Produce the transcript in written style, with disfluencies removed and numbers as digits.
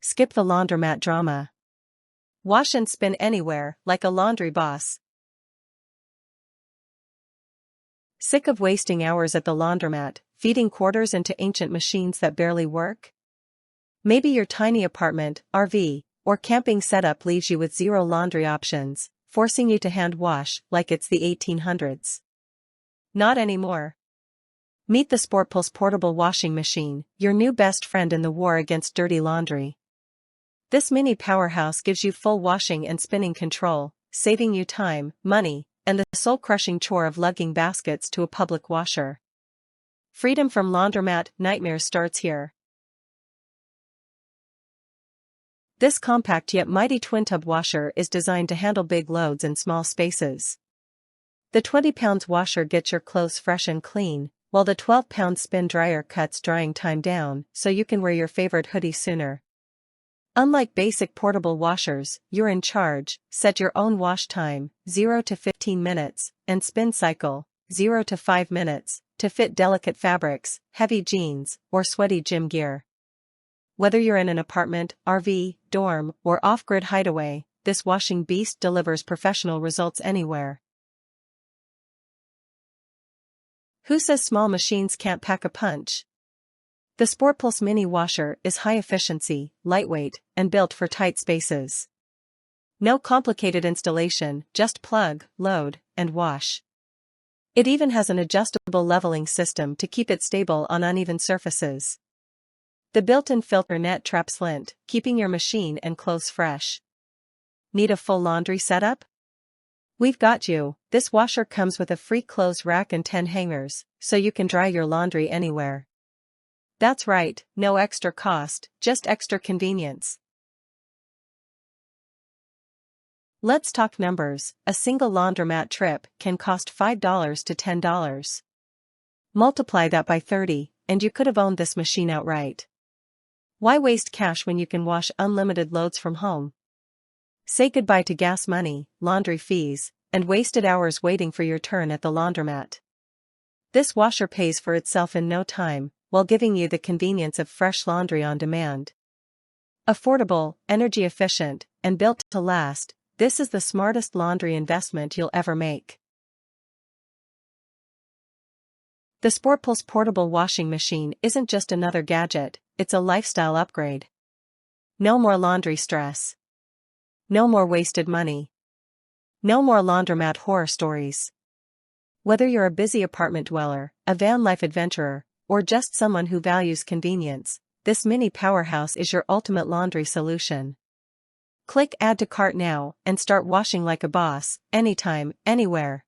skip the laundromat drama. Wash and spin anywhere, like a laundry boss. Sick of wasting hours at the laundromat, feeding quarters into ancient machines that barely work? Maybe your tiny apartment, RV, or camping setup leaves you with zero laundry options, forcing you to hand wash like it's the 1800s. Not anymore. Meet the Sportpulse Portable Washing Machine, your new best friend in the war against dirty laundry. This mini powerhouse gives you full washing and spinning control, saving you time, money, and the soul-crushing chore of lugging baskets to a public washer. Freedom from laundromat nightmares starts here. This compact yet mighty twin-tub washer is designed to handle big loads in small spaces. The 20-pound washer gets your clothes fresh and clean, while the 12-pound spin dryer cuts drying time down so you can wear your favorite hoodie sooner. Unlike basic portable washers, you're in charge. Set your own wash time, 0 to 15 minutes, and spin cycle, 0 to 5 minutes, to fit delicate fabrics, heavy jeans, or sweaty gym gear. Whether you're in an apartment, RV, dorm, or off-grid hideaway, this washing beast delivers professional results anywhere. Who says small machines can't pack a punch? The Sportpulse Mini Washer is high efficiency, lightweight, and built for tight spaces. No complicated installation, just plug, load, and wash. It even has an adjustable leveling system to keep it stable on uneven surfaces. The built-in filter net traps lint, keeping your machine and clothes fresh. Need a full laundry setup? We've got you. This washer comes with a free clothes rack and 10 hangers, so you can dry your laundry anywhere. That's right, no extra cost, just extra convenience. Let's talk numbers. A single laundromat trip can cost $5 to $10. Multiply that by 30, and you could have owned this machine outright. Why waste cash when you can wash unlimited loads from home? Say goodbye to gas money, laundry fees, and wasted hours waiting for your turn at the laundromat. This washer pays for itself in no time, while giving you the convenience of fresh laundry on demand. Affordable, energy efficient, and built to last, this is the smartest laundry investment you'll ever make. The Sportpulse Portable Washing Machine isn't just another gadget, it's a lifestyle upgrade. No more laundry stress. No more wasted money. No more laundromat horror stories. Whether you're a busy apartment dweller, a van life adventurer, or just someone who values convenience, this mini powerhouse is your ultimate laundry solution. Click Add to Cart now and start washing like a boss, anytime, anywhere.